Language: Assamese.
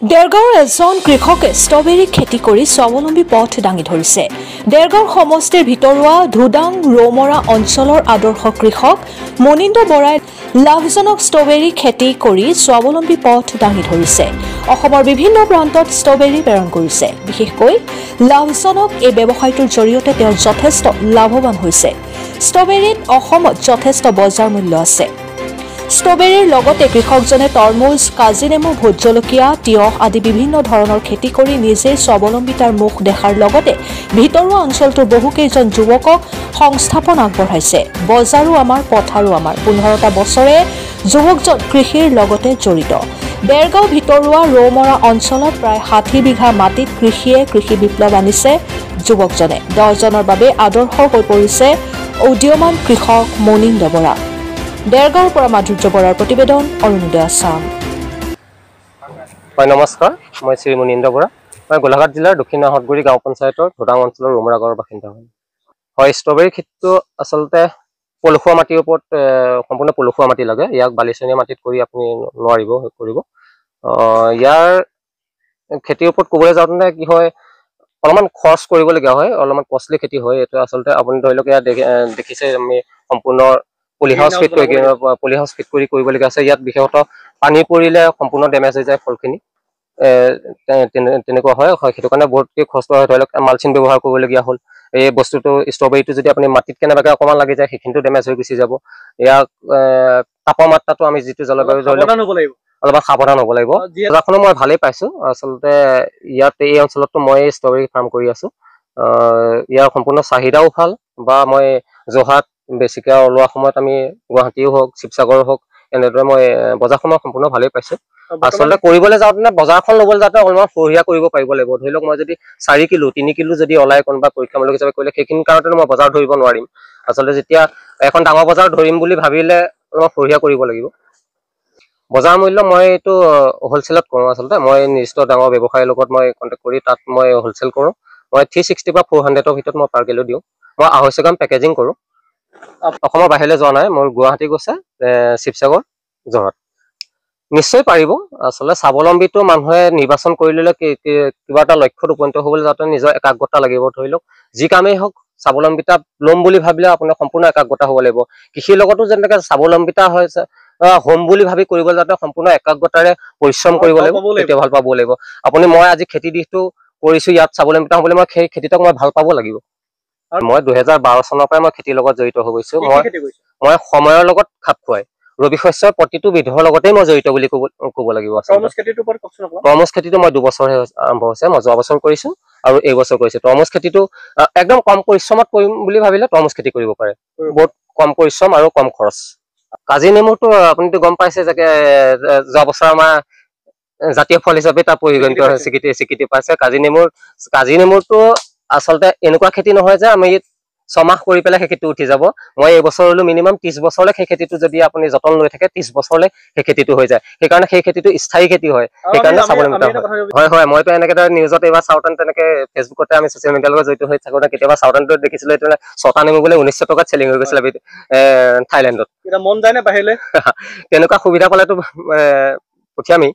দেৰগাঁৱৰ এজন কৃষকে ষ্ট্ৰবেৰী খেতি কৰি স্বাৱলম্বী পথ দাঙি ধৰিছে। দেৰগাঁও সমষ্টিৰ ভিতৰুৱা ধুদাং ৰৌমৰা অঞ্চলৰ আদৰ্শ কৃষক মনীন্দ্ৰ বৰাই লাভজনক ষ্ট্ৰবেৰী খেতি কৰি স্বাৱলম্বী পথ দাঙি ধৰিছে। অসমৰ বিভিন্ন প্ৰান্তত ষ্ট্ৰবেৰী প্ৰেৰণ কৰিছে। বিশেষকৈ লাভজনক এই ব্যৱসায়টোৰ জৰিয়তে তেওঁ যথেষ্ট লাভৱান হৈছে। ষ্ট্ৰবেৰীত অসমত যথেষ্ট বজাৰ মূল্য আছে। ষ্ট্ৰবেৰীৰ লগতে কৃষকজনে তৰমুজ, কাজিনেমু, ভোট জলকীয়া, তিয়হ আদি বিভিন্ন ধৰণৰ খেতি কৰি নিজেই স্বাৱলম্বিতাৰ মুখ দেখাৰ লগতে ভিতৰুৱা অঞ্চলটোৰ বহুকেইজন যুৱকক সংস্থাপন আগবঢ়াইছে। বজাৰো আমাৰ, পথাৰো আমাৰ। 15টা বছৰে যুৱকজন কৃষিৰ লগতে জড়িত। দেৰগাঁও ভিতৰুৱা ৰৌমৰা অঞ্চলত প্ৰায় 60 বিঘা মাটিত কৃষি বিপ্লৱ আনিছে যুৱকজনে। 10 জনৰ বাবে আদৰ্শ হৈ পৰিছে উদীয়মান কৃষক মনীন্দ্ৰ বৰা। দেৰগাঁৱৰ পৰা মাধুৰ্য বৰাৰ প্ৰতিবেদন, অৰুণোদয় আছাম। হয়, নমস্কাৰ। মই শ্ৰী মনীন্দ্ৰ বৰা। মই গোলাঘাট জিলাৰ দক্ষিণ আহতগুৰি গাঁও পঞ্চায়তৰ ধুদাং অঞ্চলৰ ৰুমৰা গাঁৱৰ বাসিন্দা হয়। হয়, ষ্ট্ৰবেৰী খেতিটো আচলতে পলসুৱা মাটিৰ ওপৰত সম্পূৰ্ণ পলসুৱা মাটি লাগে। ইয়াক বালিচনীয়া মাটিত কৰি আপুনি নোৱাৰিব কৰিব। ইয়াৰ খেতিৰ ওপৰত ক'বলৈ যাওঁতে কি হয়, অলপমান খৰচ কৰিবলগীয়া হয়, অলপমান কষ্টলি খেতি হয়। এইটো আচলতে আপুনি ধৰি লওক ইয়াত দেখিছে আমি সম্পূৰ্ণ পলি হাউচ ফিট কৰি কৰিবলগীয়া আছে। ইয়াত বিশেষতঃ পানী পৰিলে সম্পূৰ্ণ ডেমেজ হৈ যায় ফলখিনি। তেনেকুৱা হয়। সেইটো কাৰণে বহুতকৈ কষ্ট হয়। ধৰি লওক মালচিং ব্যৱহাৰ কৰিবলগীয়া হ'ল। এই বস্তুটো ষ্ট্ৰবেৰীটো যদি আপুনি মাটিত কেনেবাকৈ অকণমান লাগি যায়, সেইখিনিতো ডেমেজ হৈ গুচি যাব। ইয়াক তাপমাত্ৰাটো আমি যিটো জলবায়ু অলপমান সাৱধান হ'ব লাগিব। বজাৰখনো মই ভালেই পাইছোঁ। আচলতে ইয়াত এই অঞ্চলততো মই ষ্ট্ৰবেৰী ফাৰ্ম কৰি আছোঁ। ইয়াৰ সম্পূৰ্ণ চাহিদাও ভাল। বা মই যোৰহাট বেছিকৈ ওলোৱা সময়ত আমি গুৱাহাটীও হওক, শিৱসাগৰো হওক, এনেদৰে মই বজাৰখন সম্পূৰ্ণ ভালেই পাইছোঁ। আচলতে কৰিবলৈ যাওঁতে বজাৰখন ল'বলৈ যাওঁতে অলপমান সৰহীয়া কৰিব পাৰিব লাগিব। ধৰি লওক মই যদি 4 কিলো 3 কিলো যদি ওলাই কোনোবা পৰীক্ষামূলক হিচাপে কৰিলে, সেইখিনি কাৰণতে মই বজাৰ ধৰিব নোৱাৰিম। আচলতে যেতিয়া এখন ডাঙৰ বজাৰ ধৰিম বুলি ভাবিলে অলপ সৰহীয়া কৰিব লাগিব। বজাৰ মূল্য মই এইটো হ'লচেলত কৰোঁ। আচলতে মই নিৰ্দিষ্ট ডাঙৰ ব্যৱসায়ীৰ লগত মই কণ্টেক্ট কৰি তাত মই হ'লচেল কৰোঁ। মই 360 বা 400ৰ ভিতৰত মই পাৰ কিলো দিওঁ। মই 250 গ্ৰাম পেকেজিং কৰোঁ। অসমৰ বাহিৰলৈ যোৱা নাই। মোৰ গুৱাহাটী গৈছে, শিৱসাগৰ, যোৰহাট। নিশ্চয় পাৰিব। আচলতে স্বাৱলম্বীটো মানুহে নিৰ্বাচন কৰি ল'লে কিবা এটা লক্ষ্যত উপনীত হ'বলৈ যাওঁতে নিজৰ একাগ্ৰতা লাগিব। ধৰি লওক যি কামেই হওক, স্বাৱলম্বিতা ল'ম বুলি ভাবিলে আপোনাৰ সম্পূৰ্ণ একাগ্ৰতা হ'ব লাগিব। কৃষিৰ লগতো যেনেকৈ স্বাৱলম্বিতা হৈছে হ'ম বুলি ভাবি কৰিব যাওঁতে সম্পূৰ্ণ একাগ্ৰতাৰে পৰিশ্ৰম কৰিব লাগিব, তেতিয়া ভাল পাব লাগিব। মই আজি খেতি দিশটো কৰিছোঁ, ইয়াত স্বাৱলম্বিতা হ'বলৈ মই সেই খেতিটোক মই ভাল পাব লাগিব। মই 2012 চনৰ পৰাই মই খেতিৰ লগত জড়িত হৈ গৈছোঁ। মই সময়ৰ লগত খাপ খুৱাই ৰবি শস্যৰ প্ৰতিটো বিধৰ লগতেই মই জড়িত বুলি ক'ব লাগিব। তৰমুজ খেতিটো মই 2 বছৰহে আৰম্ভ হৈছে। মই যোৱা বছৰ কৰিছোঁ আৰু এই বছৰ কৰিছোঁ। তৰমুজ খেতিটো একদম কম পৰিশ্ৰমত কৰিম বুলি ভাবিলে তৰমুজ খেতি কৰিব পাৰে। বহুত কম পৰিশ্ৰম আৰু কম খৰচ। কাজি নেমুটো আপুনিতো গম পাইছে যে যোৱা বছৰ আমাৰ জাতীয় ফল হিচাপে তাৰ পৰিগণিত স্বীকৃতি পাইছে। কাজি নেমুৰটো আচলতে এনেকুৱা খেতি নহয় যে আমি 6 মাহ কৰি পেলাই সেই খেতিটো উঠি যাব। মই এই বছৰলৈ মিনিমাম 30 বছৰলৈ সেই খেতিটো যদি আপুনি যতন লৈ থাকে, 30 বছৰলৈ সেই খেতিটো হৈ যায়। সেইকাৰণে সেই খেতিটো স্থায়ী খেতি হয়। সেইকাৰণে স্বাৱলম্বিতা হয়। মইতো এনেকৈ নিউজত এইবাৰ চাউথান, তেনেকৈ ফেচবুকতে আমি ছ'চিয়েল মিডিয়াৰ লগত জড়িত হৈ থাকোঁতে কেতিয়াবা চাউথানটো দেখিছিলোঁ। এইটো 6টা নেমু বোলে 1900 টকাত চেলিং হৈ গৈছিলে থাইলেণ্ডত। মন যায় নে বাহিৰলৈ? তেনেকুৱা সুবিধা পালেতো পঠিয়ামেই।